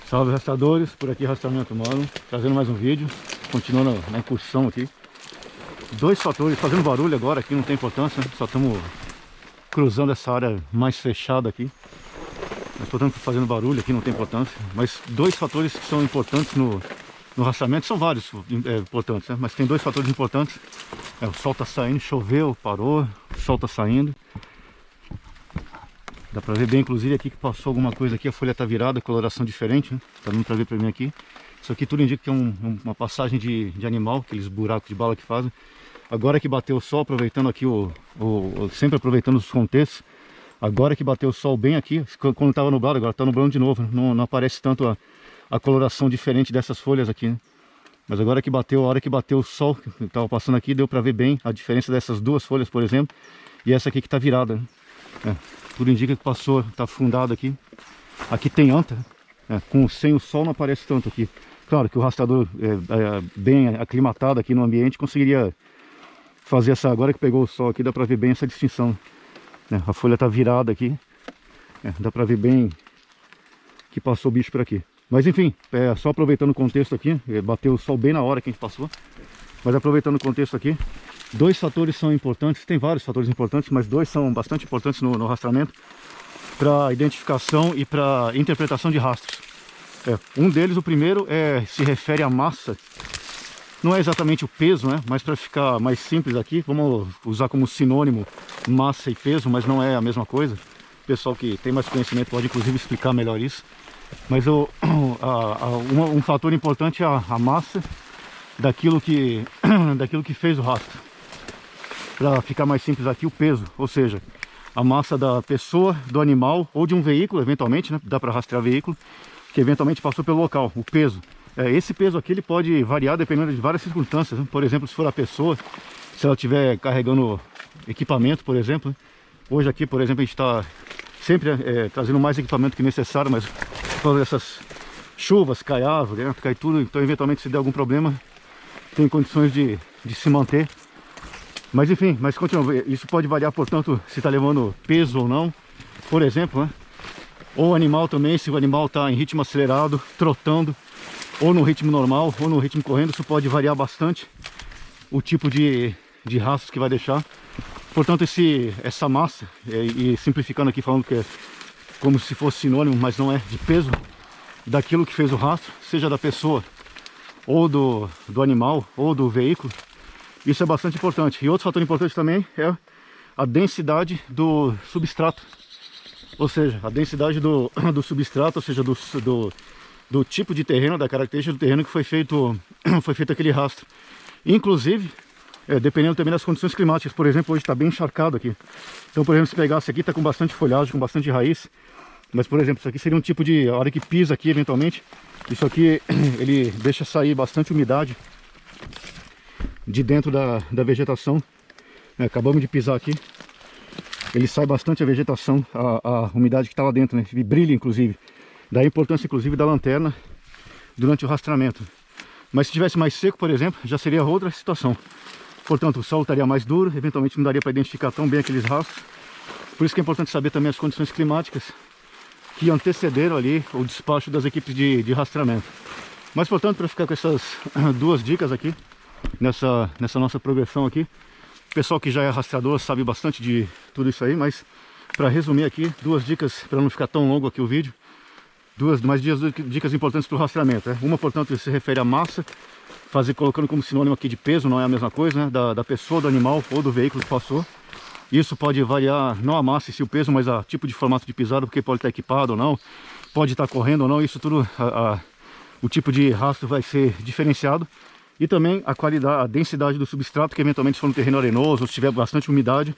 Salve rastreadores, por aqui Rastreamento Humano, trazendo mais um vídeo, continuando na incursão aqui. Dois fatores, fazendo barulho agora aqui não tem importância, só estamos cruzando essa área mais fechada aqui. Mas portanto fazendo barulho aqui não tem importância, mas dois fatores que são importantes no rastreamento, são vários importantes, né? Mas tem dois fatores importantes. O sol está saindo, choveu, parou, o sol está saindo. Dá pra ver bem, inclusive, aqui que passou alguma coisa aqui, a folha tá virada, coloração diferente, né? Tá dando pra ver pra mim aqui. Isso aqui tudo indica que é uma passagem de animal, aqueles buracos de bala que fazem. Agora que bateu o sol, aproveitando aqui sempre aproveitando os contextos. Agora que bateu o sol bem aqui, quando tava nublado, agora tá nublando de novo, né? Não aparece tanto a coloração diferente dessas folhas aqui, né? Mas agora que bateu, a hora que bateu o sol, que tava passando aqui, deu pra ver bem a diferença dessas duas folhas, por exemplo. E essa aqui que tá virada, né? Tudo indica que passou, está afundado aqui. Aqui tem anta, né? Sem o sol não aparece tanto aqui. Claro que o rastreador bem aclimatado aqui no ambiente conseguiria fazer essa. Agora que pegou o sol aqui, dá para ver bem essa distinção, né? A folha está virada aqui, dá para ver bem que passou o bicho por aqui. Mas enfim, só aproveitando o contexto aqui, bateu o sol bem na hora que a gente passou. Mas aproveitando o contexto aqui, dois fatores são importantes, tem vários fatores importantes, mas dois são bastante importantes no rastreamento para identificação e para interpretação de rastros. Um deles, o primeiro, se refere à massa. Não é exatamente o peso, né? Mas para ficar mais simples aqui, vamos usar como sinônimo massa e peso, mas não é a mesma coisa. O pessoal que tem mais conhecimento pode inclusive explicar melhor isso. Mas um fator importante é a massa daquilo que fez o rastro. Para ficar mais simples aqui, o peso, ou seja, a massa da pessoa, do animal ou de um veículo, eventualmente, né? Dá para rastrear veículo que eventualmente passou pelo local, o peso. Esse peso aqui ele pode variar dependendo de várias circunstâncias, né? Por exemplo, se for a pessoa, se ela estiver carregando equipamento, por exemplo, né? Hoje aqui, por exemplo, a gente está sempre trazendo mais equipamento que necessário, mas por causa dessas chuvas, cai árvore, né? Cai tudo, então eventualmente se der algum problema, tem condições de se manter. Mas enfim, continua, isso pode variar, portanto, se está levando peso ou não. Por exemplo, né? Ou o animal também, se o animal está em ritmo acelerado, trotando, ou no ritmo normal, ou no ritmo correndo, isso pode variar bastante o tipo de rastros que vai deixar. Portanto, essa massa, e simplificando aqui, falando que é como se fosse sinônimo, mas não é, de peso, daquilo que fez o rastro, seja da pessoa, ou do animal, ou do veículo. Isso é bastante importante. E outro fator importante também é a densidade do substrato. Ou seja, a densidade do substrato, ou seja, do tipo de terreno, da característica do terreno que foi feito aquele rastro. Inclusive, dependendo também das condições climáticas. Por exemplo, hoje está bem encharcado aqui. Então, por exemplo, se pegasse aqui, está com bastante folhagem, com bastante raiz. Mas, por exemplo, isso aqui seria um tipo de... A hora que pisa aqui, eventualmente, isso aqui, ele deixa sair bastante umidade de dentro da vegetação. Acabamos de pisar aqui, ele sai bastante a vegetação, a umidade que está lá dentro, né? E brilha, inclusive. Daí a importância, inclusive, da lanterna durante o rastreamento. Mas se tivesse mais seco, por exemplo, já seria outra situação. Portanto, o sol estaria mais duro, eventualmente não daria para identificar tão bem aqueles rastros. Por isso que é importante saber também as condições climáticas que antecederam ali o despacho das equipes de rastreamento. Mas, portanto, para ficar com essas duas dicas aqui, nessa nossa progressão aqui, o pessoal que já é rastreador sabe bastante de tudo isso aí, mas para resumir aqui, duas dicas, para não ficar tão longo aqui o vídeo, duas dicas importantes para o rastreamento. Uma, portanto, se refere à massa, colocando como sinônimo aqui de peso, não é a mesma coisa, né? Da pessoa, do animal ou do veículo que passou. Isso pode variar, não a massa e sim o peso, mas a tipo de formato de pisada, porque pode estar equipado ou não, pode estar correndo ou não, isso tudo, o tipo de rastro vai ser diferenciado. E também a qualidade, a densidade do substrato, que eventualmente se for um terreno arenoso ou se tiver bastante umidade,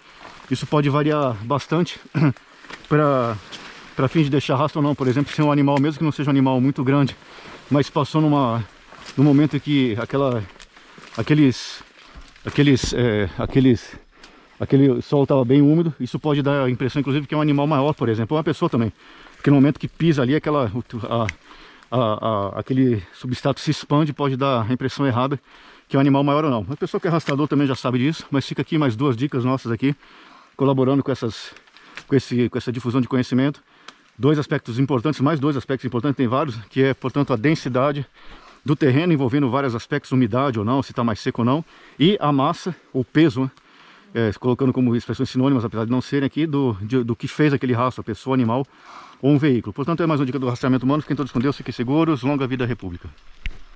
isso pode variar bastante para fim de deixar rastro ou não. Por exemplo, se é um animal, mesmo que não seja um animal muito grande, mas passou num momento em que aquele solo estava bem úmido, isso pode dar a impressão, inclusive, que é um animal maior, por exemplo, ou uma pessoa também. Porque no momento que pisa ali, aquele substrato se expande, pode dar a impressão errada que é um animal maior ou não. A pessoa que é rastreador também já sabe disso, mas fica aqui mais duas dicas nossas aqui, colaborando com essa difusão de conhecimento. dois aspectos importantes, mais dois aspectos importantes, tem vários, que é, portanto, a densidade do terreno, envolvendo vários aspectos, umidade ou não, se está mais seco ou não, e a massa, o peso, né? Colocando como expressões sinônimas, apesar de não serem aqui, do que fez aquele rastro, a pessoa, animal ou um veículo. Portanto, é mais uma dica do rastreamento humano. Fiquem todos com Deus, fiquem seguros, longa vida à República.